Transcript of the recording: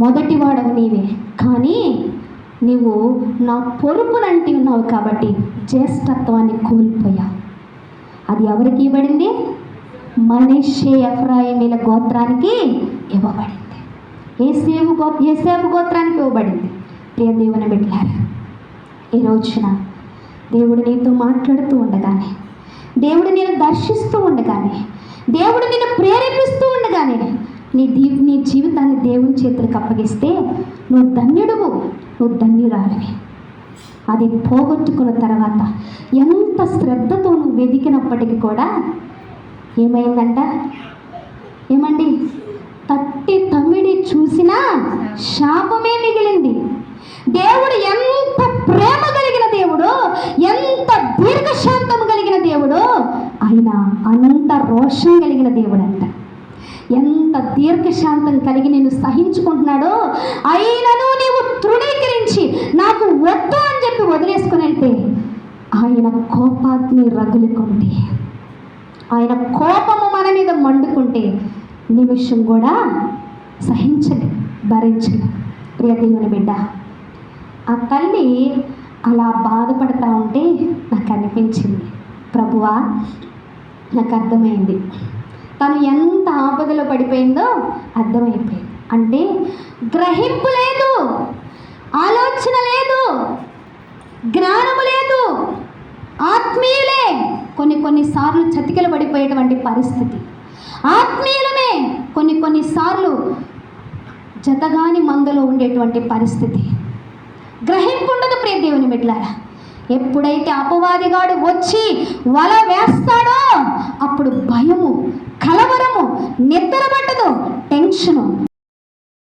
మొదటివాడవు నీవే, కానీ నీవు నా పొరుపునంటి ఉన్నావు కాబట్టి జ్యేష్ఠత్వాన్ని కోల్పోయావు. అది ఎవరికి ఇవ్వబడింది? మనష్షే ఎఫ్రాయిమీల గోత్రానికి ఇవ్వబడింది. యోసేపు గోత్రానికి ఇవ్వబడింది. ప్రియ దేవుని బిడ్డలారా, ఈ రోజున దేవుడు నీతో మాట్లాడుతూ ఉండగానే, దేవుడు నేను దర్శిస్తూ ఉండగానే, దేవుడు నిన్ను ప్రేరేపిస్తూ ఉండగానే నీ జీవితాన్ని దేవుని చేతులకు అప్పగిస్తే నువ్వు ధన్యుడువు, నువ్వు ధన్యురాలివి. అది పోగొట్టుకున్న తర్వాత ఎంత శ్రద్ధతో నువ్వు వెతికినప్పటికీ కూడా ఏమైందంట? ఏమండి, తట్టి తమ్మిడి చూసినా శాపమే మిగిలింది. దేవుడు ఎంత ప్రేమ కలిగిన దేవుడు, ఎంత దీర్ఘశాంతం కలిగిన దేవుడు, ఆయన అంత రోషం కలిగిన దేవుడు అంట. ఎంత దీర్ఘశాంతం కలిగి నేను సహించుకుంటున్నాడో, అయినను నీవు తృణీకరించి నాకు వద్దు అని చెప్పి వదిలేసుకుని వెళ్తే ఆయన కోపాగ్ని రగులుకుంటే, ఆయన కోపము మన మీద మండుకుంటే నిమిషం కూడా సహించలే, భరించలే. ప్రియ దేవుని బిడ్డ, ఆ తల్లి అలా బాధపడతా ఉంటే నాకు అనిపించింది, ప్రభువా నాకు అర్థమైంది తను ఎంత ఆపదలో పడిపోయిందో అర్థమైపోయింది. అంటే గ్రహింపు లేదు, ఆలోచన లేదు, జ్ఞానము లేదు, ఆత్మీయులే కొన్నిసార్లు చతికిల పడిపోయేటువంటి పరిస్థితి, ఆత్మీయులమే కొన్నిసార్లు జతగాని మందులో ఉండేటువంటి పరిస్థితి. గ్రహింపు ఉండదు ప్రియ దేవుని బిడ్డలారా. ఎప్పుడైతే అపవాదిగాడు వచ్చి వల వేస్తాడో అప్పుడు భయము, కలవరము, నిద్ర పట్టదు, టెన్షను.